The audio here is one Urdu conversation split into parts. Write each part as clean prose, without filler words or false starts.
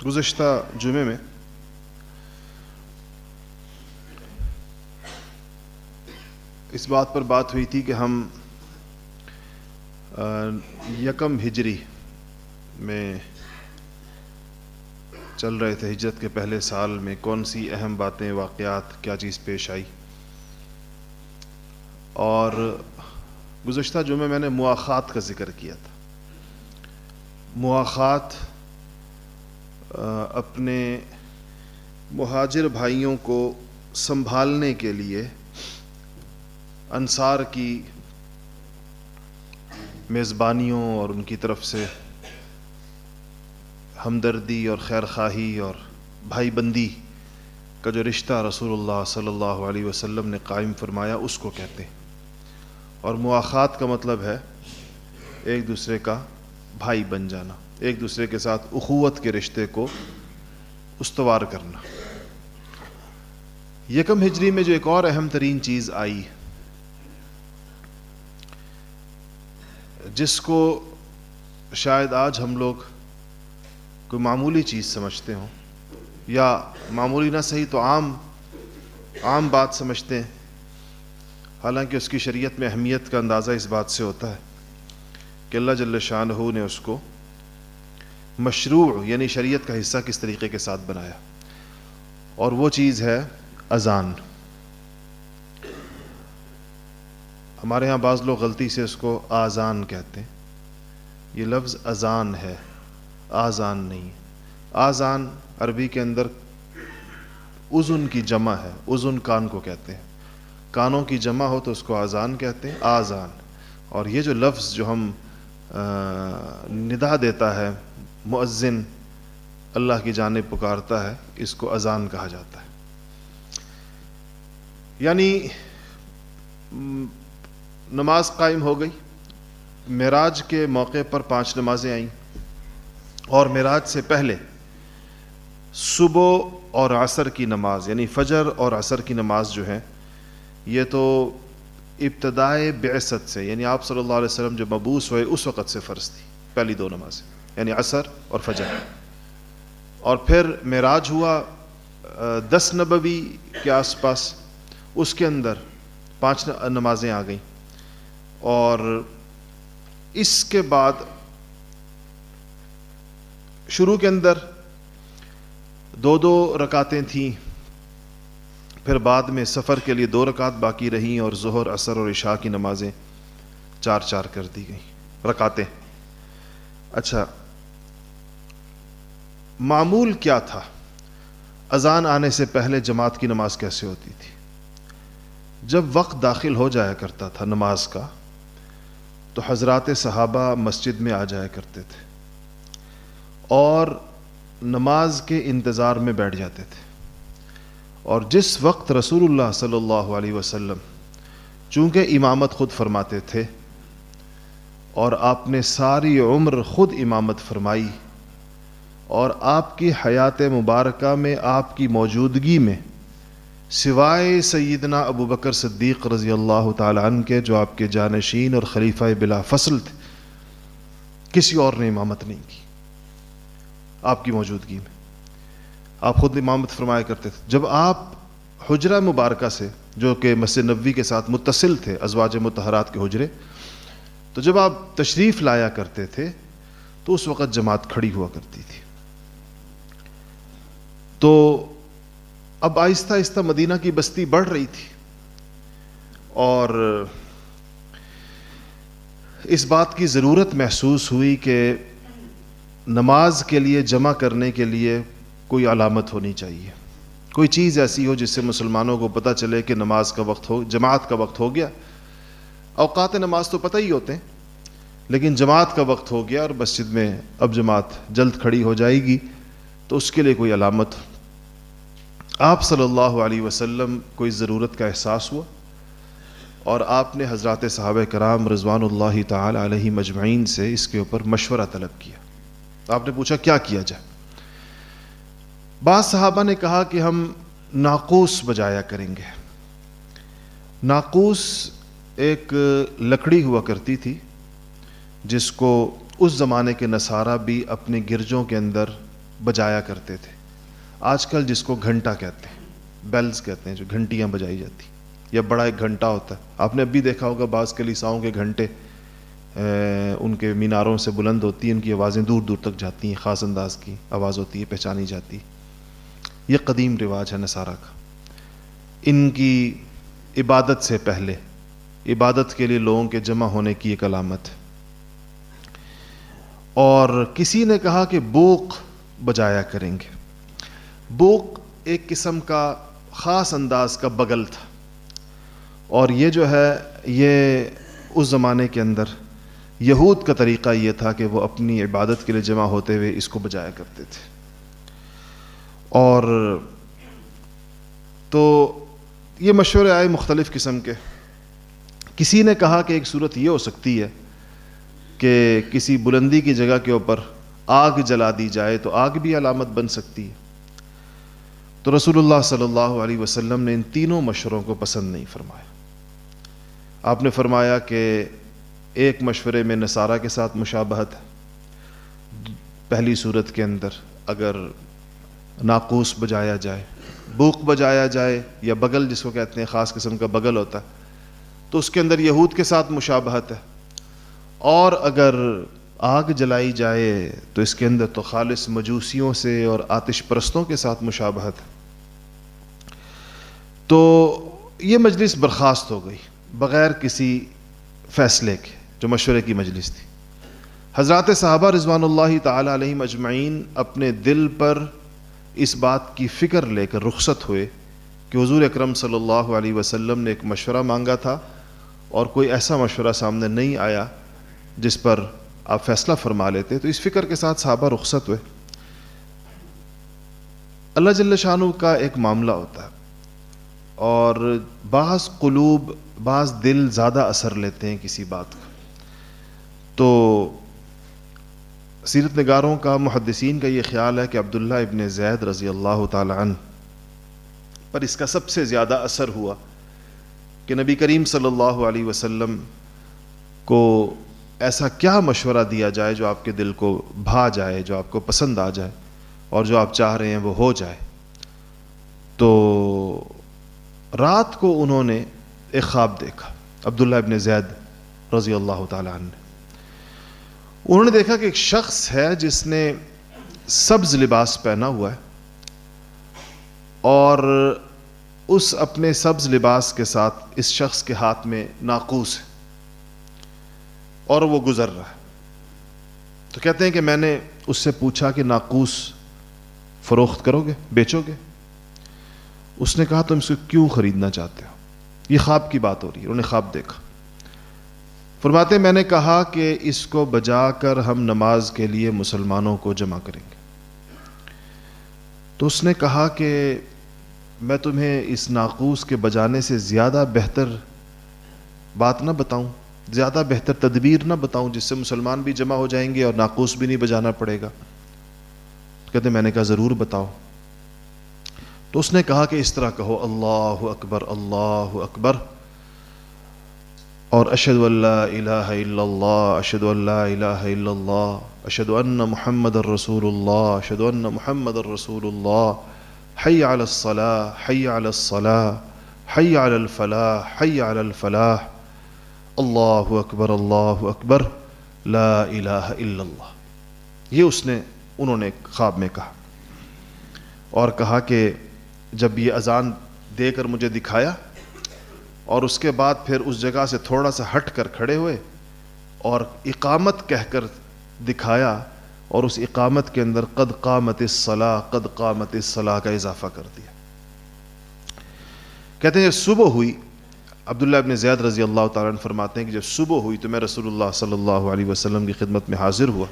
گزشتہ جمعے میں اس بات پر بات ہوئی تھی کہ ہم یکم ہجری میں چل رہے تھے، ہجرت کے پہلے سال میں کون سی اہم باتیں، واقعات، کیا چیز پیش آئی. اور گزشتہ جمعے میں نے مواخات کا ذکر کیا تھا. مواخات اپنے مہاجر بھائیوں کو سنبھالنے کے لیے انصار کی میزبانیوں اور ان کی طرف سے ہمدردی اور خیرخواہی اور بھائی بندی کا جو رشتہ رسول اللہ صلی اللہ علیہ وسلم نے قائم فرمایا اس کو کہتے ہیں. اور مواخات کا مطلب ہے ایک دوسرے کا بھائی بن جانا، ایک دوسرے کے ساتھ اخوت کے رشتے کو استوار کرنا. یکم ہجری میں جو ایک اور اہم ترین چیز آئی جس کو شاید آج ہم لوگ کوئی معمولی چیز سمجھتے ہوں، یا معمولی نہ صحیح تو عام بات سمجھتے ہیں، حالانکہ اس کی شریعت میں اہمیت کا اندازہ اس بات سے ہوتا ہے کہ اللہ جل شانہ نے اس کو مشروع یعنی شریعت کا حصہ کس طریقے کے ساتھ بنایا. اور وہ چیز ہے اذان. ہمارے ہاں بعض لوگ غلطی سے اس کو آذان کہتے ہیں. یہ لفظ اذان ہے، آذان نہیں. آذان عربی کے اندر اذن کی جمع ہے. اذن کان کو کہتے ہیں، کانوں کی جمع ہو تو اس کو آذان کہتے ہیں، آذان. اور یہ جو لفظ جو ہم ندا دیتا ہے، مؤذن اللہ کی جانب پکارتا ہے، اس کو اذان کہا جاتا ہے. یعنی نماز قائم ہو گئی. معراج کے موقع پر 5 نمازیں آئیں، اور معراج سے پہلے صبح اور عصر کی نماز یعنی فجر اور عصر کی نماز جو ہے یہ تو ابتدائے بعثت سے یعنی آپ صلی اللہ علیہ وسلم جو مبعوث ہوئے اس وقت سے فرض تھی. پہلی 2 نمازیں یعنی عصر اور فجر. اور پھر معراج ہوا 10 نبوی کے آس پاس، اس کے اندر 5 نمازیں آ گئیں. اور اس کے بعد شروع کے اندر 2 رکعتیں تھیں، پھر بعد میں سفر کے لیے 2 رکعت باقی رہیں، اور ظہر، عصر اور عشاء کی نمازیں 4 کر دی گئیں رکعتیں. اچھا، معمول کیا تھا؟ اذان آنے سے پہلے جماعت کی نماز کیسے ہوتی تھی؟ جب وقت داخل ہو جایا کرتا تھا نماز کا تو حضرات صحابہ مسجد میں آ جایا کرتے تھے اور نماز کے انتظار میں بیٹھ جاتے تھے. اور جس وقت رسول اللہ صلی اللہ علیہ وسلم چونکہ امامت خود فرماتے تھے اور آپ نے ساری عمر خود امامت فرمائی، اور آپ کی حیات مبارکہ میں آپ کی موجودگی میں سوائے سیدنا ابو بکر صدیق رضی اللہ تعالی عنہ کے جو آپ کے جانشین اور خلیفہ بلا فصل تھے، کسی اور نے امامت نہیں کی. آپ کی موجودگی میں آپ خود امامت فرمایا کرتے تھے. جب آپ حجرہ مبارکہ سے جو کہ مسجد نبوی کے ساتھ متصل تھے، ازواج مطہرات کے حجرے، تو جب آپ تشریف لایا کرتے تھے تو اس وقت جماعت کھڑی ہوا کرتی تھی. تو اب آہستہ آہستہ مدینہ کی بستی بڑھ رہی تھی، اور اس بات کی ضرورت محسوس ہوئی کہ نماز کے لیے جمع کرنے کے لیے کوئی علامت ہونی چاہیے، کوئی چیز ایسی ہو جس سے مسلمانوں کو پتہ چلے کہ نماز کا وقت ہو، جماعت کا وقت ہو گیا. اوقات نماز تو پتہ ہی ہوتے ہیں، لیکن جماعت کا وقت ہو گیا اور مسجد میں اب جماعت جلد کھڑی ہو جائے گی، تو اس کے لیے کوئی علامت. آپ صلی اللہ علیہ وسلم کو اس ضرورت کا احساس ہوا، اور آپ نے حضرات صحابہ کرام رضوان اللہ تعالی علیہم اجمعین سے اس کے اوپر مشورہ طلب کیا. آپ نے پوچھا کیا کیا جائے؟ بعض صحابہ نے کہا کہ ہم ناقوس بجایا کریں گے. ناقوس ایک لکڑی ہوا کرتی تھی جس کو اس زمانے کے نصارہ بھی اپنے گرجوں کے اندر بجایا کرتے تھے. آج کل جس کو گھنٹہ کہتے ہیں, بیلز کہتے ہیں, جو گھنٹیاں بجائی جاتی, یا بڑا ایک گھنٹہ ہوتا ہے. آپ نے اب بھی دیکھا ہوگا بعض کلیساؤں کے گھنٹے ان کے میناروں سے بلند ہوتی ہیں, ان کی آوازیں دور دور تک جاتی ہیں, خاص انداز کی آواز ہوتی ہے, پہچانی جاتی. یہ قدیم رواج ہے نصارہ کا. ان کی عبادت سے پہلے, عبادت کے لیے لوگوں کے جمع ہونے کی ایک علامت ہے. اور کسی نے کہا کہ بوق بجایا کریں گے. بوق ایک قسم کا خاص انداز کا بغل تھا, اور یہ جو ہے یہ اس زمانے کے اندر یہود کا طریقہ یہ تھا کہ وہ اپنی عبادت کے لیے جمع ہوتے ہوئے اس کو بجایا کرتے تھے. اور تو یہ مشورے آئے مختلف قسم کے. کسی نے کہا کہ ایک صورت یہ ہو سکتی ہے کہ کسی بلندی کی جگہ کے اوپر آگ جلا دی جائے تو آگ بھی علامت بن سکتی ہے. تو رسول اللہ صلی اللہ علیہ وسلم نے ان تینوں مشوروں کو پسند نہیں فرمایا. آپ نے فرمایا کہ ایک مشورے میں نصارہ کے ساتھ مشابہت ہے. پہلی صورت کے اندر اگر ناقوس بجایا جائے, بوق بجایا جائے, یا بغل جس کو کہتے ہیں خاص قسم کا بغل ہوتا ہے, تو اس کے اندر یہود کے ساتھ مشابہت ہے. اور اگر آگ جلائی جائے تو اس کے اندر تو خالص مجوسیوں سے اور آتش پرستوں کے ساتھ مشابہت ہے. تو یہ مجلس برخاست ہو گئی بغیر کسی فیصلے کے, جو مشورے کی مجلس تھی. حضرات صحابہ رضوان اللہ تعالی علیہم اجمعین اپنے دل پر اس بات کی فکر لے کر رخصت ہوئے کہ حضور اکرم صلی اللہ علیہ وسلم نے ایک مشورہ مانگا تھا, اور کوئی ایسا مشورہ سامنے نہیں آیا جس پر آپ فیصلہ فرما لیتے. تو اس فکر کے ساتھ صحابہ رخصت ہوئے. اللہ جل شانہ کا ایک معاملہ ہوتا ہے, اور بعض قلوب, بعض دل زیادہ اثر لیتے ہیں کسی بات کا. تو سیرت نگاروں کا, محدثین کا یہ خیال ہے کہ عبداللہ ابن زید رضی اللہ تعالی عنہ پر اس کا سب سے زیادہ اثر ہوا کہ نبی کریم صلی اللہ علیہ وسلم کو ایسا کیا مشورہ دیا جائے جو آپ کے دل کو بھا جائے, جو آپ کو پسند آ جائے, اور جو آپ چاہ رہے ہیں وہ ہو جائے. تو رات کو انہوں نے ایک خواب دیکھا, عبداللہ ابن زید رضی اللہ تعالی عنہ نے. انہوں نے دیکھا کہ ایک شخص ہے جس نے سبز لباس پہنا ہوا ہے, اور اس اپنے سبز لباس کے ساتھ اس شخص کے ہاتھ میں ناقوس ہے, اور وہ گزر رہا ہے. تو کہتے ہیں کہ میں نے اس سے پوچھا کہ ناقوس فروخت کرو گے, بیچو گے؟ اس نے کہا تم اس کو کیوں خریدنا چاہتے ہو؟ یہ خواب کی بات ہو رہی ہے, انہوں نے خواب دیکھا. فرماتے میں نے کہا کہ اس کو بجا کر ہم نماز کے لیے مسلمانوں کو جمع کریں گے. تو اس نے کہا کہ میں تمہیں اس ناقوس کے بجانے سے زیادہ بہتر بات نہ بتاؤں, زیادہ بہتر تدبیر نہ بتاؤں جس سے مسلمان بھی جمع ہو جائیں گے اور ناقوس بھی نہیں بجانا پڑے گا؟ کہتے میں نے کہا ضرور بتاؤ. تو اس نے کہا کہ اس طرح کہو, اللہ اکبر اللہ اکبر, اور اشہد ان لا الہ الا اللہ, اشہد ان لا الہ الا اللہ, اشہد ان محمد الرسول اللہ, اشہد ان محمد الرسول اللہ, حی علی الصلاۃ حی علی الصلاۃ حی علی الفلاح حی علی الفلاح, اللہ اکبر لا الہ الا اللہ. یہ انہوں نے خواب میں کہا, اور کہا کہ جب یہ اذان دے کر مجھے دکھایا, اور اس کے بعد پھر اس جگہ سے تھوڑا سا ہٹ کر کھڑے ہوئے اور اقامت کہہ کر دکھایا, اور اس اقامت کے اندر قد قامت الصلاۃ قد قامت الصلاۃ کا اضافہ کر دیا. کہتے ہیں جب صبح ہوئی, عبداللہ ابن زید رضی اللہ تعالیٰ عنہ فرماتے ہیں کہ جب صبح ہوئی تو میں رسول اللہ صلی اللہ علیہ وسلم کی خدمت میں حاضر ہوا,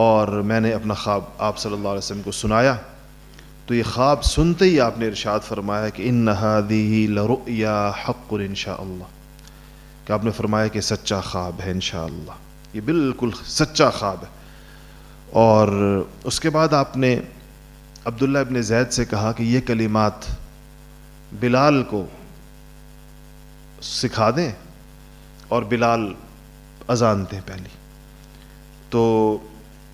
اور میں نے اپنا خواب آپ صلی اللہ علیہ وسلم کو سنایا. تو یہ خواب سنتے ہی آپ نے ارشاد فرمایا کہ ان هذه لرؤیا حق انشاءاللہ, کہ آپ نے فرمایا کہ سچا خواب ہے انشاءاللہ, یہ بالکل سچا خواب ہے. اور اس کے بعد آپ نے عبداللہ ابن زید سے کہا کہ یہ کلمات بلال کو سکھا دیں, اور بلال اذان دیں پہلی. تو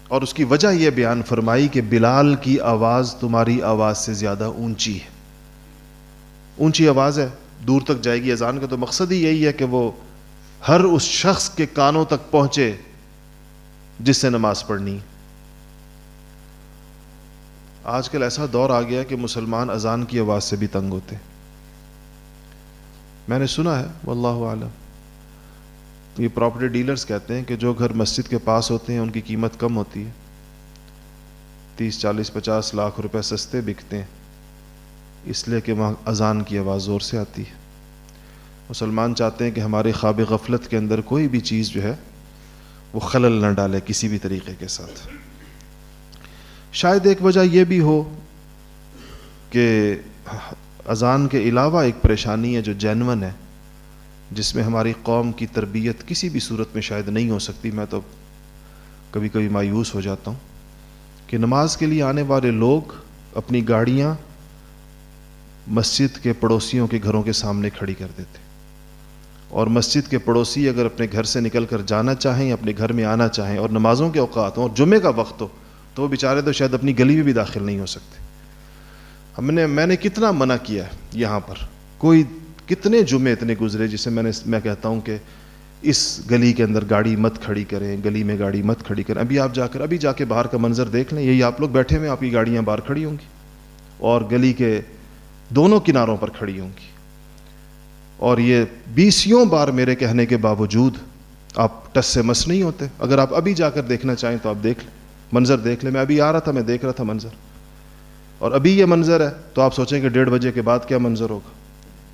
اور اس کی وجہ یہ بیان فرمائی کہ بلال کی آواز تمہاری آواز سے زیادہ اونچی ہے، اونچی آواز ہے، دور تک جائے گی۔ اذان کا تو مقصد ہی یہی ہے کہ وہ ہر اس شخص کے کانوں تک پہنچے جس سے نماز پڑھنی ہے۔ آج کل ایسا دور آ گیا کہ مسلمان اذان کی آواز سے بھی تنگ ہوتے ہیں۔ میں نے سنا ہے، واللہ اعلم، یہ پراپرٹی ڈیلرز کہتے ہیں کہ جو گھر مسجد کے پاس ہوتے ہیں ان کی قیمت کم ہوتی ہے، 30 40 50 لاکھ روپے سستے بکتے ہیں، اس لیے کہ وہاں اذان کی آواز زور سے آتی ہے۔ مسلمان چاہتے ہیں کہ ہمارے خواب غفلت کے اندر کوئی بھی چیز جو ہے وہ خلل نہ ڈالے کسی بھی طریقے کے ساتھ۔ شاید ایک وجہ یہ بھی ہو کہ اذان کے علاوہ ایک پریشانی ہے جو جینون ہے، جس میں ہماری قوم کی تربیت کسی بھی صورت میں شاید نہیں ہو سکتی۔ میں تو کبھی کبھی مایوس ہو جاتا ہوں کہ نماز کے لیے آنے والے لوگ اپنی گاڑیاں مسجد کے پڑوسیوں کے گھروں کے سامنے کھڑی کر دیتے، اور مسجد کے پڑوسی اگر اپنے گھر سے نکل کر جانا چاہیں، اپنے گھر میں آنا چاہیں اور نمازوں کے اوقات ہوں اور جمعے کا وقت ہو، تو وہ بیچارے تو شاید اپنی گلی میں بھی داخل نہیں ہو سکتے۔ میں نے کتنا منع کیا ہے یہاں پر، کوئی کتنے جمعے اتنے گزرے جسے میں کہتا ہوں کہ اس گلی کے اندر گاڑی مت کھڑی کریں، گلی میں گاڑی مت کھڑی کریں۔ ابھی جا کے باہر کا منظر دیکھ لیں، یہی آپ لوگ بیٹھے ہوئے، آپ کی گاڑیاں باہر کھڑی ہوں گی اور گلی کے دونوں کناروں پر کھڑی ہوں گی، اور یہ 20 بار میرے کہنے کے باوجود آپ ٹس سے مس نہیں ہوتے۔ اگر آپ ابھی جا کر دیکھنا چاہیں تو آپ دیکھ لیں، منظر دیکھ لیں۔ میں ابھی آ رہا تھا، میں دیکھ رہا تھا منظر، اور ابھی یہ منظر ہے تو آپ سوچیں کہ 1:30 بجے کے بعد کیا منظر ہوگا۔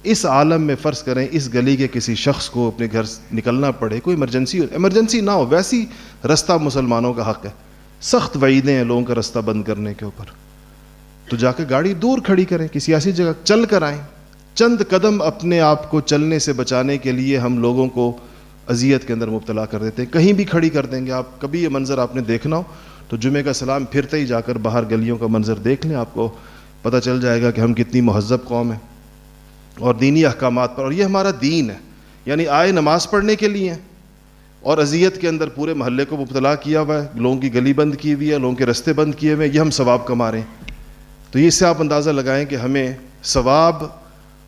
اس عالم میں فرض کریں اس گلی کے کسی شخص کو اپنے گھر نکلنا پڑے، کوئی ایمرجنسی نہ ہو، ویسی رستہ مسلمانوں کا حق ہے، سخت وعیدیں ہیں لوگوں کا رستہ بند کرنے کے اوپر، تو جا کے گاڑی دور کھڑی کریں، کسی ایسی جگہ چل کر آئیں۔ چند قدم اپنے آپ کو چلنے سے بچانے کے لیے ہم لوگوں کو اذیت کے اندر مبتلا کر دیتے ہیں، کہیں بھی کھڑی کر دیں گے۔ آپ کبھی یہ منظر آپ نے دیکھنا ہو تو جمعے کا سلام پھرتے ہی جا کر باہر گلیوں کا منظر دیکھ لیں، آپ کو پتہ چل جائے گا کہ ہم کتنی مہذب قوم ہیں اور دینی احکامات پر، اور یہ ہمارا دین ہے، یعنی آئے نماز پڑھنے کے لیے اور اذیت کے اندر پورے محلے کو مبتلا کیا ہوا ہے، لوگوں کی گلی بند کی ہوئی ہے، لوگوں کے رستے بند کیے ہوئے ہیں، یہ ہم ثواب کما رہے ہیں۔ تو اس سے آپ اندازہ لگائیں کہ ہمیں ثواب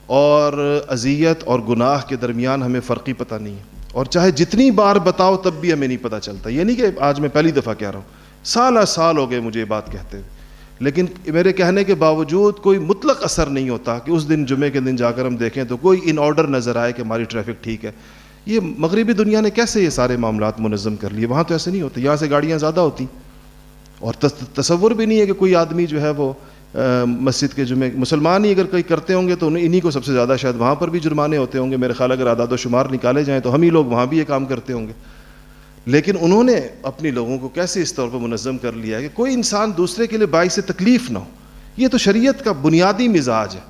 اور اذیت اور گناہ کے درمیان ہمیں فرق ہی پتہ نہیں ہے، اور چاہے جتنی بار بتاؤ تب بھی ہمیں نہیں پتہ چلتا۔ یہ نہیں کہ آج میں پہلی دفعہ کہہ رہا ہوں، سال ہو گئے مجھے یہ بات کہتے ہوئے، لیکن میرے کہنے کے باوجود کوئی مطلق اثر نہیں ہوتا کہ اس دن جمعے کے دن جا کر ہم دیکھیں تو کوئی ان آرڈر نظر آئے کہ ہماری ٹریفک ٹھیک ہے۔ یہ مغربی دنیا نے کیسے یہ سارے معاملات منظم کر لیے؟ وہاں تو ایسے نہیں ہوتے، یہاں سے گاڑیاں زیادہ ہوتی، اور تصور بھی نہیں ہے کہ کوئی آدمی جو ہے وہ مسجد کے جمعے، مسلمان ہی اگر کوئی کرتے ہوں گے تو انہی کو سب سے زیادہ شاید وہاں پر بھی جرمانے ہوتے ہوں گے۔ میرے خیال اگر اعداد و شمار نکالے جائیں تو ہم ہی لوگ وہاں بھی یہ کام کرتے ہوں گے، لیکن انہوں نے اپنی لوگوں کو کیسے اس طور پر منظم کر لیا ہے کہ کوئی انسان دوسرے کے لیے باعث تکلیف نہ ہو۔ یہ تو شریعت کا بنیادی مزاج ہے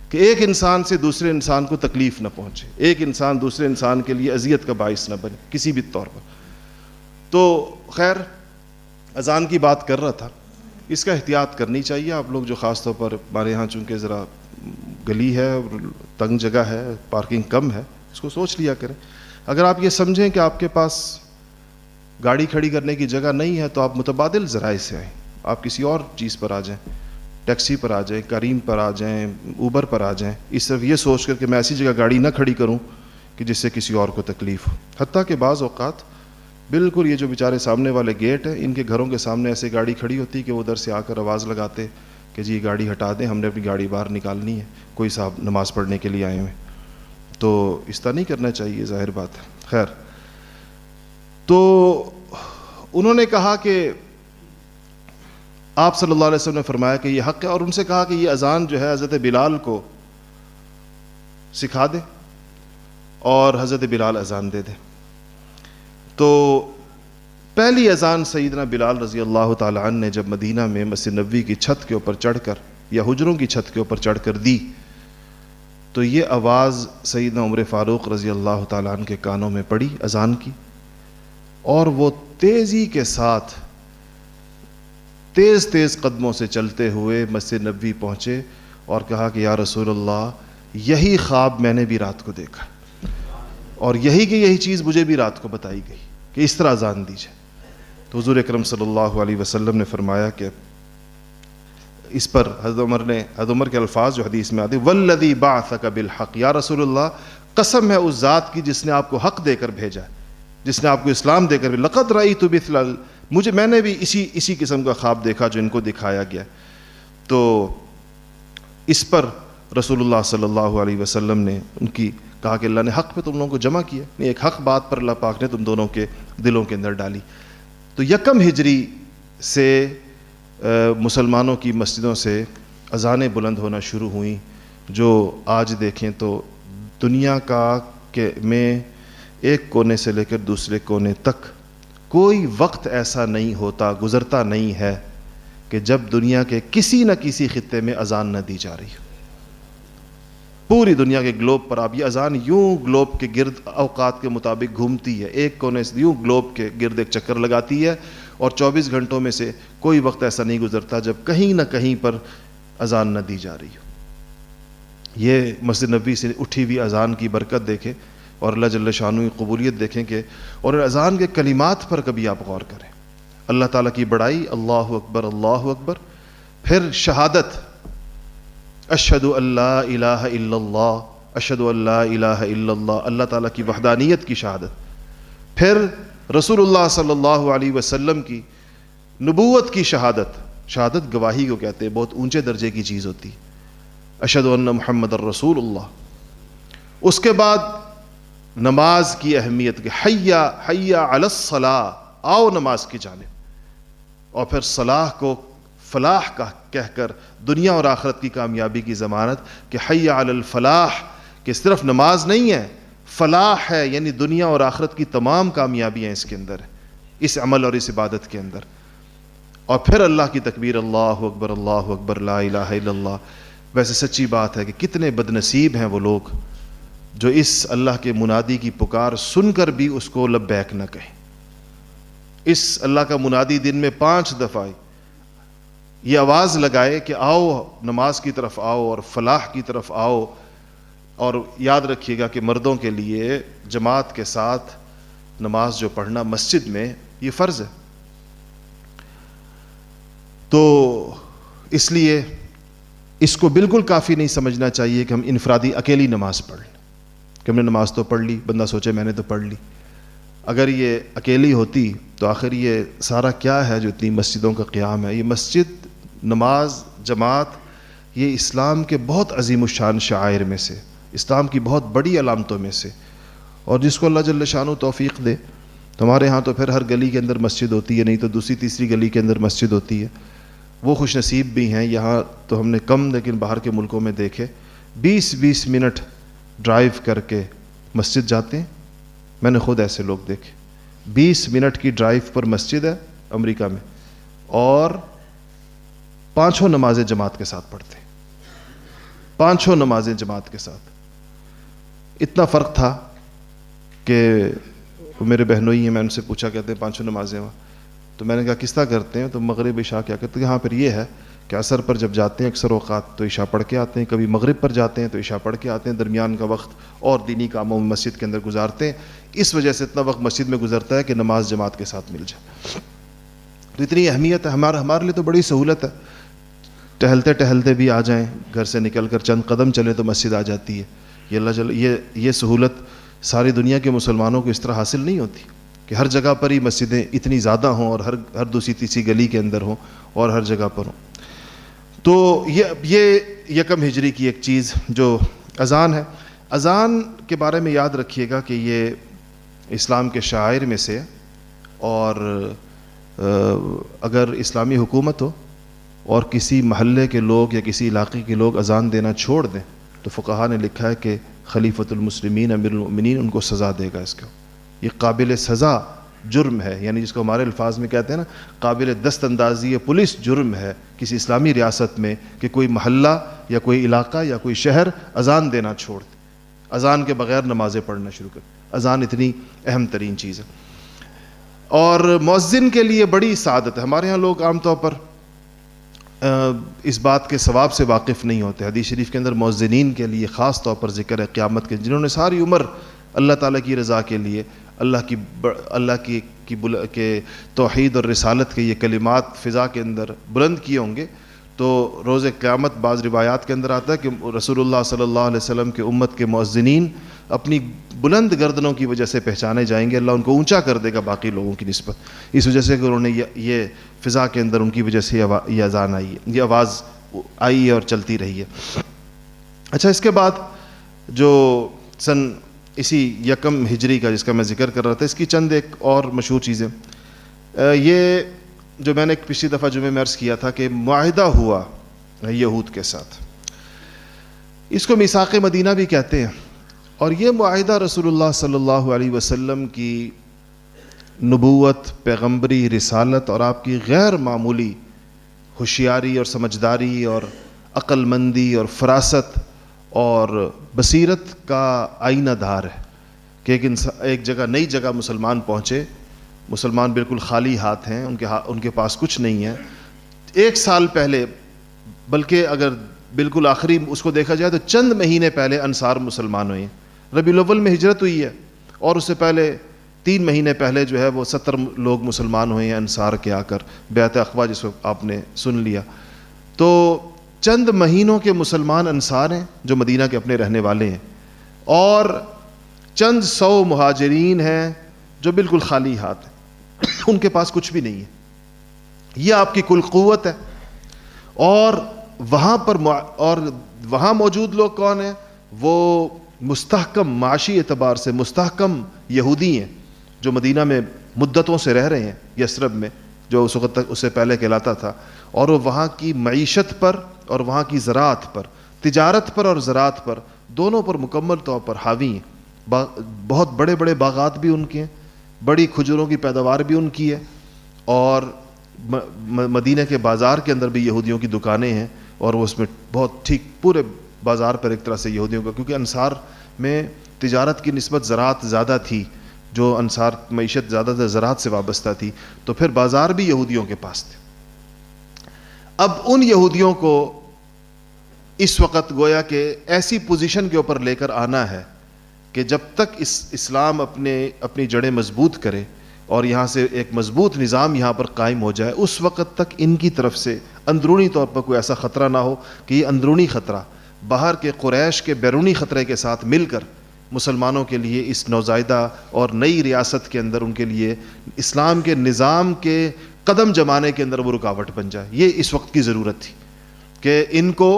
کہ ایک انسان سے دوسرے انسان کو تکلیف نہ پہنچے، ایک انسان دوسرے انسان کے لیے اذیت کا باعث نہ بنے کسی بھی طور پر۔ تو خیر، اذان کی بات کر رہا تھا، اس کا احتیاط کرنی چاہیے آپ لوگ جو خاص طور پر ہمارے یہاں چونکہ ذرا گلی ہے، تنگ جگہ ہے، پارکنگ کم ہے، اس کو سوچ لیا کریں۔ اگر آپ یہ سمجھیں کہ آپ کے پاس گاڑی کھڑی کرنے کی جگہ نہیں ہے تو آپ متبادل ذرائع سے آئیں، آپ کسی اور چیز پر آ جائیں، ٹیکسی پر آ جائیں، کریم پر آ جائیں، اوبر پر آ جائیں، اس طرف یہ سوچ کر کہ میں ایسی جگہ گاڑی نہ کھڑی کروں کہ جس سے کسی اور کو تکلیف ہو۔ حتیٰ کہ بعض اوقات بالکل یہ جو بیچارے سامنے والے گیٹ ہیں، ان کے گھروں کے سامنے ایسے گاڑی کھڑی ہوتی کہ وہ ادھر سے آ کر آواز لگاتے کہ جی گاڑی ہٹا دیں، ہم نے اپنی گاڑی باہر نکالنی ہے، کوئی صاحب نماز پڑھنے کے لیے آئے ہوئے۔ تو اس طرح نہیں کرنا چاہیے، ظاہر بات ہے۔ خیر، تو انہوں نے کہا کہ آپ صلی اللہ علیہ وسلم نے فرمایا کہ یہ حق ہے، اور ان سے کہا کہ یہ اذان جو ہے حضرت بلال کو سکھا دے اور حضرت بلال اذان دے دے۔ تو پہلی اذان سیدنا بلال رضی اللہ تعالیٰ عنہ نے جب مدینہ میں مسجد نبوی کی چھت کے اوپر چڑھ کر یا حجروں کی چھت کے اوپر چڑھ کر دی تو یہ آواز سیدنا عمر فاروق رضی اللہ تعالیٰ عنہ کے کانوں میں پڑی اذان کی، اور وہ تیزی کے ساتھ تیز قدموں سے چلتے ہوئے مسجد نبوی پہنچے اور کہا کہ یا رسول اللہ، یہی خواب میں نے بھی رات کو دیکھا، اور یہی چیز مجھے بھی رات کو بتائی گئی کہ اس طرح اذان دی جائے۔ تو حضور اکرم صلی اللہ علیہ وسلم نے فرمایا کہ اس پر حضرت عمر کے الفاظ جو حدیث میں آتے والذی بعثک بالحق، یا رسول اللہ قسم ہے اس ذات کی جس نے آپ کو حق دے کر بھیجا ہے، جس نے آپ کو اسلام دے کر، لقد رأیت مثل، میں نے بھی اسی قسم کا خواب دیکھا جو ان کو دکھایا گیا۔ تو اس پر رسول اللہ صلی اللہ علیہ وسلم نے ان کی کہا کہ اللہ نے حق پہ تم لوگوں کو جمع کیا، ایک حق بات پر اللہ پاک نے تم دونوں کے دلوں کے اندر ڈالی۔ تو یکم ہجری سے مسلمانوں کی مسجدوں سے اذانیں بلند ہونا شروع ہوئیں، جو آج دیکھیں تو دنیا میں ایک کونے سے لے کر دوسرے کونے تک کوئی وقت ایسا نہیں ہوتا، گزرتا نہیں ہے کہ جب دنیا کے کسی نہ کسی خطے میں اذان نہ دی جا رہی ہو۔ پوری دنیا کے گلوب پر آپ یہ اذان یوں گلوب کے گرد اوقات کے مطابق گھومتی ہے، ایک کونے سے یوں گلوب کے گرد ایک چکر لگاتی ہے، اور 24 گھنٹوں میں سے کوئی وقت ایسا نہیں گزرتا جب کہیں نہ کہیں پر اذان نہ دی جا رہی ہو۔ یہ مسجد نبوی سے اٹھی ہوئی اذان کی برکت دیکھیں اور اللہ جل شانہ کی قبولیت دیکھیں کہ، اور اذان کے کلمات پر کبھی آپ غور کریں، اللہ تعالیٰ کی بڑائی، اللہ اکبر اللہ اکبر، پھر شہادت اشہد ان لا الہ الا اللہ، اشہد ان لا الہ الا اللہ، اللہ تعالیٰ کی وحدانیت کی شہادت، پھر رسول اللہ صلی اللہ علیہ وسلم کی نبوت کی شہادت، شہادت گواہی کو کہتے ہیں، بہت اونچے درجے کی چیز ہوتی، اشہد ان محمد الرسول اللہ۔ اس کے بعد نماز کی اہمیت، کہ حی علی الصلاۃ، آؤ نماز کی جانب، اور پھر صلاح کو فلاح کا کہہ کر دنیا اور آخرت کی کامیابی کی ضمانت، کہ حی علی الفلاح، کہ صرف نماز نہیں ہے، فلاح ہے، یعنی دنیا اور آخرت کی تمام کامیابیاں اس کے اندر ہیں، اس عمل اور اس عبادت کے اندر۔ اور پھر اللہ کی تکبیر، اللہ اکبر لا الہ الا اللہ۔ ویسے سچی بات ہے کہ کتنے بد نصیب ہیں وہ لوگ جو اس اللہ کے منادی کی پکار سن کر بھی اس کو لبیک نہ کہیں۔ اس اللہ کا منادی دن میں 5 دفعہ یہ آواز لگائے کہ آؤ نماز کی طرف آؤ اور فلاح کی طرف آؤ، اور یاد رکھیے گا کہ مردوں کے لیے جماعت کے ساتھ نماز جو پڑھنا مسجد میں یہ فرض ہے۔ تو اس لیے اس کو بالکل کافی نہیں سمجھنا چاہیے کہ ہم انفرادی اکیلی نماز پڑھ لیں، کہ ہم نے نماز تو پڑھ لی، بندہ سوچے میں نے تو پڑھ لی۔ اگر یہ اکیلی ہوتی تو آخر یہ سارا کیا ہے جو اتنی مسجدوں کا قیام ہے؟ یہ مسجد، نماز، جماعت، یہ اسلام کے بہت عظیم الشان شعائر میں سے، اسلام کی بہت بڑی علامتوں میں سے، اور جس کو اللہ جل شانہ توفیق دے۔ تو ہمارے ہاں تو پھر ہر گلی کے اندر مسجد ہوتی ہے، نہیں تو دوسری تیسری گلی کے اندر مسجد ہوتی ہے، وہ خوش نصیب بھی ہیں۔ یہاں تو ہم نے کم، لیکن باہر کے ملکوں میں دیکھے 20 منٹ ڈرائیو کر کے مسجد جاتے ہیں۔ میں نے خود ایسے لوگ دیکھے، 20 منٹ کی ڈرائیو پر مسجد ہے امریکہ میں، اور 5 نمازیں جماعت کے ساتھ پڑھتے ہیں، 5 نمازیں جماعت کے ساتھ۔ اتنا فرق تھا کہ میرے بہنوئی ہیں، میں ان سے پوچھا، کہتے ہیں 5 نمازیں وہاں، تو میں نے کہا کس طرح کرتے ہیں؟ تو مغرب عشاء کیا کرتے ہیں؟ ہاں پھر یہ ہے کہ عصر پر جب جاتے ہیں اکثر اوقات تو عشاء پڑھ کے آتے ہیں، کبھی مغرب پر جاتے ہیں تو عشاء پڑھ کے آتے ہیں، درمیان کا وقت اور دینی کاموں میں مسجد کے اندر گزارتے ہیں۔ اس وجہ سے اتنا وقت مسجد میں گزرتا ہے کہ نماز جماعت کے ساتھ مل جائے۔ تو اتنی اہمیت ہے، ہمارے لیے تو بڑی سہولت ہے، ٹہلتے ٹہلتے بھی آ جائیں، گھر سے نکل کر چند قدم چلے تو مسجد آ جاتی ہے۔ یہ اللہ یہ سہولت ساری دنیا کے مسلمانوں کو اس طرح حاصل نہیں ہوتی کہ ہر جگہ پر ہی مسجدیں اتنی زیادہ ہوں اور ہر دوسری تیسری گلی کے اندر ہوں اور ہر جگہ پر ہوں۔ تو یہ یکم ہجری کی ایک چیز جو اذان ہے، اذان کے بارے میں یاد رکھیے گا کہ یہ اسلام کے شعائر میں سے، اور اگر اسلامی حکومت ہو اور کسی محلے کے لوگ یا کسی علاقے کے لوگ اذان دینا چھوڑ دیں تو فقہا نے لکھا ہے کہ خلیفۃ المسلمین امیر المؤمنین ان کو سزا دے گا۔ اس کو یہ قابل سزا جرم ہے، یعنی جس کو ہمارے الفاظ میں کہتے ہیں نا، قابل دست اندازی پولیس جرم ہے کسی اسلامی ریاست میں کہ کوئی محلہ یا کوئی علاقہ یا کوئی شہر اذان دینا چھوڑ دے، اذان کے بغیر نمازیں پڑھنا شروع کر۔ اذان اتنی اہم ترین چیز ہے، اور مؤذن کے لیے بڑی سعادت ہے۔ ہمارے ہاں لوگ عام طور پر اس بات کے ثواب سے واقف نہیں ہوتے۔ حدیث شریف کے اندر مؤذنین کے لیے خاص طور پر ذکر ہے قیامت کے، جنہوں نے ساری عمر اللہ تعالیٰ کی رضا کے لیے، اللہ کہ توحید اور رسالت کے یہ کلمات فضا کے اندر بلند کیے ہوں گے، تو روز قیامت بعض روایات کے اندر آتا ہے کہ رسول اللہ صلی اللہ علیہ وسلم کے امت کے مؤذنین اپنی بلند گردنوں کی وجہ سے پہچانے جائیں گے، اللہ ان کو اونچا کر دے گا باقی لوگوں کی نسبت، اس وجہ سے کہ انہوں نے یہ فضا کے اندر ان کی وجہ سے یہ اذان آئی ہے، یہ آواز آئی ہے اور چلتی رہی ہے۔ اچھا، اس کے بعد جو سن اسی 1 ہجری کا جس کا میں ذکر کر رہا تھا، اس کی چند ایک اور مشہور چیزیں، یہ جو میں نے پچھلی دفعہ جمعے میں عرض کیا تھا کہ معاہدہ ہوا یہود کے ساتھ، اس کو میثاق مدینہ بھی کہتے ہیں، اور یہ معاہدہ رسول اللہ صلی اللہ علیہ وسلم کی نبوت، پیغمبری، رسالت اور آپ کی غیر معمولی ہوشیاری اور سمجھداری اور عقل مندی اور فراست اور بصیرت کا آئینہ دار ہے کہ ایک جگہ نئی جگہ مسلمان پہنچے، مسلمان بالکل خالی ہاتھ ہیں، ان کے پاس کچھ نہیں ہے۔ 1 سال پہلے، بلکہ اگر بالکل آخری اس کو دیکھا جائے تو چند مہینے پہلے انصار مسلمان ہوئے ہیں، ربیع الاول میں ہجرت ہوئی ہے، اور اس سے پہلے 3 مہینے پہلے جو ہے وہ 70 لوگ مسلمان ہوئے ہیں انصار کے آ کر، بیعت عقبہ جس کو آپ نے سن لیا۔ تو چند مہینوں کے مسلمان انصار ہیں جو مدینہ کے اپنے رہنے والے ہیں، اور چند 100 مہاجرین ہیں جو بالکل خالی ہاتھ ہیں، ان کے پاس کچھ بھی نہیں ہے۔ یہ آپ کی کل قوت ہے، اور وہاں موجود لوگ کون ہیں؟ وہ مستحکم معاشی اعتبار سے مستحکم یہودی ہیں جو مدینہ میں مدتوں سے رہ رہے ہیں، یثرب میں جو اس وقت تک اس سے پہلے کہلاتا تھا، اور وہ وہاں کی معیشت پر اور وہاں کی زراعت پر، تجارت پر اور زراعت پر، دونوں پر مکمل طور پر حاوی ہیں۔ بہت بڑے بڑے باغات بھی ان کے ہیں، بڑی کھجوروں کی پیداوار بھی ان کی ہے، اور مدینہ کے بازار کے اندر بھی یہودیوں کی دکانیں ہیں، اور وہ اس میں بہت ٹھیک پورے بازار پر ایک طرح سے یہودیوں کا، کیونکہ انصار میں تجارت کی نسبت زراعت زیادہ تھی، جو انصار معیشت زیادہ تر زراعت سے وابستہ تھی، تو پھر بازار بھی یہودیوں کے پاس تھے۔ اب ان یہودیوں کو اس وقت گویا کہ ایسی پوزیشن کے اوپر لے کر آنا ہے کہ جب تک اسلام اپنی جڑیں مضبوط کرے اور یہاں سے ایک مضبوط نظام یہاں پر قائم ہو جائے، اس وقت تک ان کی طرف سے اندرونی طور پر کوئی ایسا خطرہ نہ ہو کہ یہ اندرونی خطرہ باہر کے قریش کے بیرونی خطرے کے ساتھ مل کر مسلمانوں کے لیے اس نوزائیدہ اور نئی ریاست کے اندر ان کے لیے اسلام کے نظام کے قدم جمانے کے اندر وہ رکاوٹ بن جائے۔ یہ اس وقت کی ضرورت تھی کہ ان کو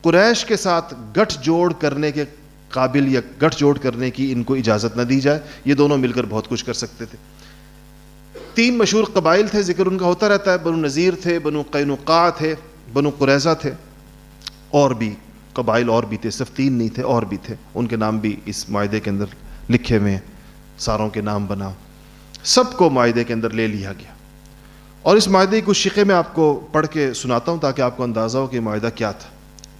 قریش کے ساتھ گٹھ جوڑ کرنے کے قابل یا گٹھ جوڑ کرنے کی ان کو اجازت نہ دی جائے۔ یہ دونوں مل کر بہت کچھ کر سکتے تھے۔ 3 مشہور قبائل تھے، ذکر ان کا ہوتا رہتا ہے، بنو نذیر تھے، بنو قینقاع تھے، بنو قریظہ تھے، اور بھی قبائل اور بھی تھے، صرف 3 نہیں تھے، اور بھی تھے، ان کے نام بھی اس معاہدے کے اندر لکھے ہوئے ہیں، ساروں کے نام بنا، سب کو معاہدے کے اندر لے لیا گیا۔ اور اس معاہدے کی کچھ شقیں میں آپ کو پڑھ کے سناتا ہوں تاکہ آپ کو اندازہ ہو کہ معاہدہ کیا تھا۔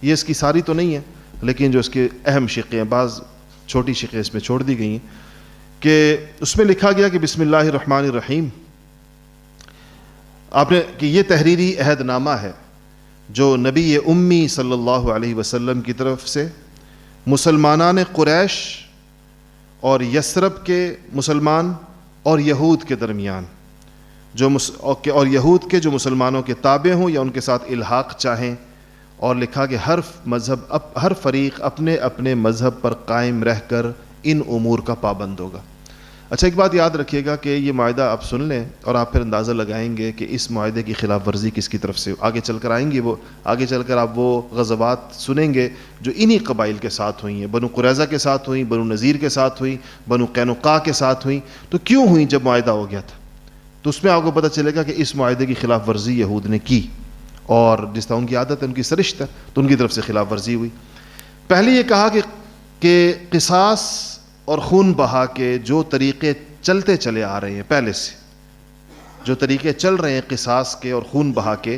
یہ اس کی ساری تو نہیں ہے، لیکن جو اس کے اہم شقیں ہیں، بعض چھوٹی شقیں اس میں چھوڑ دی گئی ہیں، کہ اس میں لکھا گیا کہ بسم اللہ الرحمن الرحیم، آپ نے کہ یہ تحریری عہد نامہ ہے جو نبی امی صلی اللہ علیہ وسلم کی طرف سے مسلمانان قریش اور یثرب کے مسلمان اور یہود کے درمیان اور یہود کے جو مسلمانوں کے تابع ہوں یا ان کے ساتھ الحاق چاہیں، اور لکھا کہ ہر فریق اپنے اپنے مذہب پر قائم رہ کر ان امور کا پابند ہوگا۔ اچھا، ایک بات یاد رکھیے گا کہ یہ معاہدہ آپ سن لیں اور آپ پھر اندازہ لگائیں گے کہ اس معاہدے کی خلاف ورزی کس کی طرف سے آگے چل کر آئیں گی، وہ آگے چل کر آپ وہ غزوات سنیں گے جو انہی قبائل کے ساتھ ہوئی ہیں، بنو قریظہ کے ساتھ ہوئیں، بنو نذیر کے ساتھ ہوئیں، بنو قینقاع کے ساتھ ہوئیں۔ تو کیوں ہوئیں جب معاہدہ ہو گیا تھا؟ تو اس میں آپ کو پتہ چلے گا کہ اس معاہدے کی خلاف ورزی یہود نے کی، اور جس طرح ان کی عادت ہے، ان کی سرشت ہے، تو ان کی طرف سے خلاف ورزی ہوئی۔ پہلے یہ کہا کہ قصاص اور خون بہا کے جو طریقے چلتے چلے آ رہے ہیں، پہلے سے جو طریقے چل رہے ہیں قصاص کے اور خون بہا کے،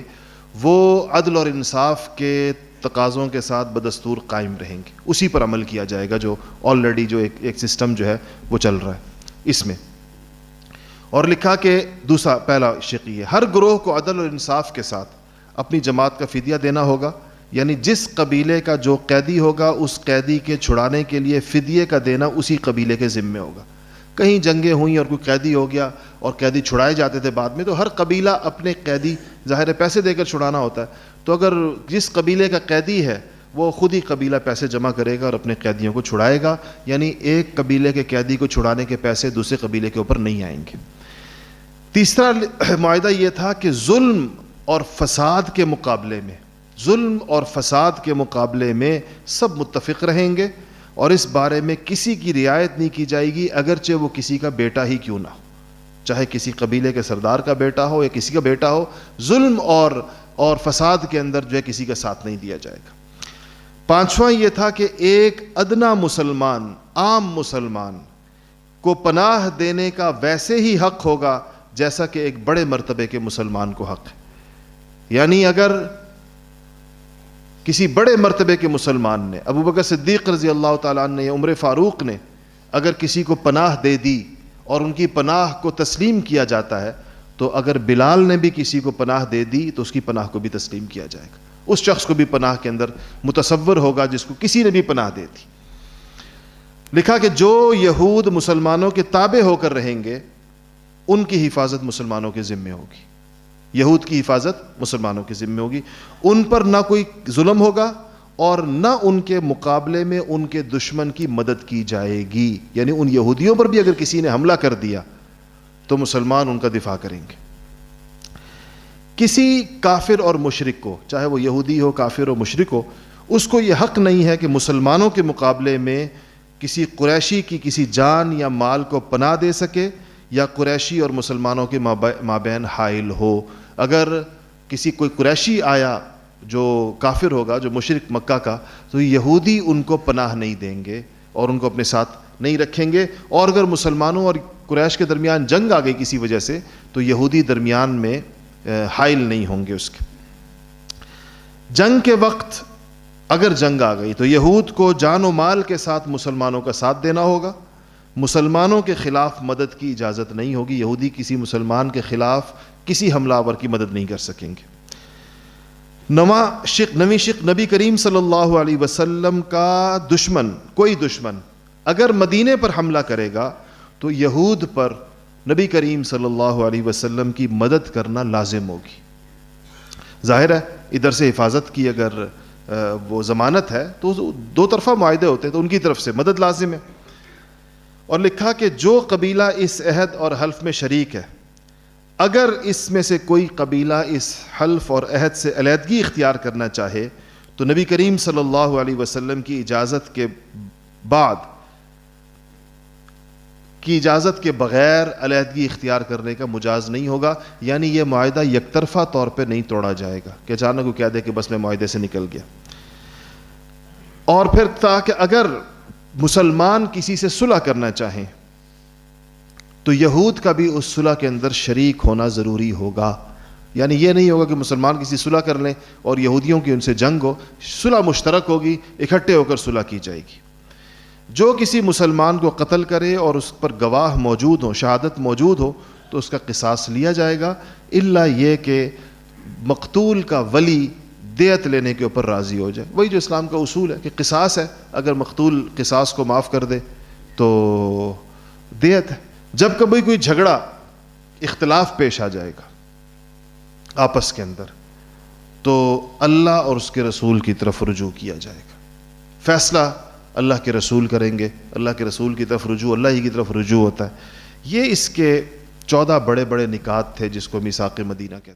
وہ عدل اور انصاف کے تقاضوں کے ساتھ بدستور قائم رہیں گے، اسی پر عمل کیا جائے گا جو آلریڈی جو ایک سسٹم جو ہے وہ چل رہا ہے اس میں۔ اور لکھا کہ پہلا شق یہ، ہر گروہ کو عدل اور انصاف کے ساتھ اپنی جماعت کا فدیہ دینا ہوگا، یعنی جس قبیلے کا جو قیدی ہوگا اس قیدی کے چھڑانے کے لیے فدیے کا دینا اسی قبیلے کے ذمے ہوگا۔ کہیں جنگیں ہوئیں اور کوئی قیدی ہو گیا اور قیدی چھڑائے جاتے تھے بعد میں، تو ہر قبیلہ اپنے قیدی ظاہر پیسے دے کر چھڑانا ہوتا ہے، تو اگر جس قبیلے کا قیدی ہے وہ خود ہی قبیلہ پیسے جمع کرے گا اور اپنے قیدیوں کو چھڑائے گا، یعنی ایک قبیلے کے قیدی کو چھڑانے کے پیسے دوسرے قبیلے کے اوپر نہیں آئیں گے۔ تیسرا معاہدہ یہ تھا کہ ظلم اور فساد کے مقابلے میں سب متفق رہیں گے اور اس بارے میں کسی کی رعایت نہیں کی جائے گی، اگرچہ وہ کسی کا بیٹا ہی کیوں نہ ہو، چاہے کسی قبیلے کے سردار کا بیٹا ہو یا کسی کا بیٹا ہو، ظلم اور فساد کے اندر جو ہے کسی کا ساتھ نہیں دیا جائے گا۔ پانچواں یہ تھا کہ ایک ادنا مسلمان، عام مسلمان کو پناہ دینے کا ویسے ہی حق ہوگا جیسا کہ ایک بڑے مرتبے کے مسلمان کو حق ہے، یعنی اگر کسی بڑے مرتبے کے مسلمان نے، ابو بکر صدیق رضی اللہ تعالیٰ عنہ یا عمر فاروق نے اگر کسی کو پناہ دے دی اور ان کی پناہ کو تسلیم کیا جاتا ہے، تو اگر بلال نے بھی کسی کو پناہ دے دی تو اس کی پناہ کو بھی تسلیم کیا جائے گا، اس شخص کو بھی پناہ کے اندر متصور ہوگا جس کو کسی نے بھی پناہ دے دی۔ لکھا کہ جو یہود مسلمانوں کے تابع ہو کر رہیں گے ان کی حفاظت مسلمانوں کے ذمہ ہوگی، یہود کی حفاظت مسلمانوں کے ذمہ ہوگی، ان پر نہ کوئی ظلم ہوگا اور نہ ان کے مقابلے میں ان کے دشمن کی مدد کی جائے گی، یعنی ان یہودیوں پر بھی اگر کسی نے حملہ کر دیا تو مسلمان ان کا دفاع کریں گے۔ کسی کافر اور مشرک کو، چاہے وہ یہودی ہو، کافر ہو، مشرک ہو، اس کو یہ حق نہیں ہے کہ مسلمانوں کے مقابلے میں کسی قریشی کی کسی جان یا مال کو پناہ دے سکے یا قریشی اور مسلمانوں کے مابین حائل ہو۔ اگر کوئی قریشی آیا جو کافر ہوگا، جو مشرک مکہ کا، تو یہودی ان کو پناہ نہیں دیں گے اور ان کو اپنے ساتھ نہیں رکھیں گے، اور اگر مسلمانوں اور قریش کے درمیان جنگ آ گئی کسی وجہ سے تو یہودی درمیان میں حائل نہیں ہوں گے اس کے۔ جنگ کے وقت اگر جنگ آ گئی تو یہود کو جان و مال کے ساتھ مسلمانوں کا ساتھ دینا ہوگا، مسلمانوں کے خلاف مدد کی اجازت نہیں ہوگی، یہودی کسی مسلمان کے خلاف کسی حملہ آور کی مدد نہیں کر سکیں گے۔ نویں شق، نبی کریم صلی اللہ علیہ وسلم کا دشمن، کوئی دشمن اگر مدینے پر حملہ کرے گا تو یہود پر نبی کریم صلی اللہ علیہ وسلم کی مدد کرنا لازم ہوگی۔ ظاہر ہے ادھر سے حفاظت کی اگر وہ ضمانت ہے تو دو طرفہ معاہدے ہوتے ہیں تو ان کی طرف سے مدد لازم ہے۔ اور لکھا کہ جو قبیلہ اس عہد اور حلف میں شریک ہے، اگر اس میں سے کوئی قبیلہ اس حلف اور عہد سے علیحدگی اختیار کرنا چاہے تو نبی کریم صلی اللہ علیہ وسلم کی اجازت کے بغیر علیحدگی اختیار کرنے کا مجاز نہیں ہوگا، یعنی یہ معاہدہ یک طرفہ طور پہ نہیں توڑا جائے گا کہ اچانک وہ کہہ دے کہ بس میں معاہدے سے نکل گیا۔ اور پھر تاکہ اگر مسلمان کسی سے صلح کرنا چاہیں تو یہود کا بھی اس صلح کے اندر شریک ہونا ضروری ہوگا، یعنی یہ نہیں ہوگا کہ مسلمان کسی صلح کر لیں اور یہودیوں کی ان سے جنگ ہو، صلح مشترک ہوگی، اکٹھے ہو کر صلح کی جائے گی۔ جو کسی مسلمان کو قتل کرے اور اس پر گواہ موجود ہو، شہادت موجود ہو، تو اس کا قصاص لیا جائے گا، الا یہ کہ مقتول کا ولی دیت لینے کے اوپر راضی ہو جائے۔ وہی جو اسلام کا اصول ہے کہ قصاص ہے، اگر مقتول قصاص کو معاف کر دے تو دیت ہے۔ جب کبھی کوئی جھگڑا، اختلاف پیش آ جائے گا آپس کے اندر تو اللہ اور اس کے رسول کی طرف رجوع کیا جائے گا، فیصلہ اللہ کے رسول کریں گے، اللہ کے رسول کی طرف رجوع، اللہ ہی کی طرف رجوع ہوتا ہے۔ یہ اس کے 14 بڑے بڑے نکات تھے جس کو میثاق مدینہ کہتے ہیں۔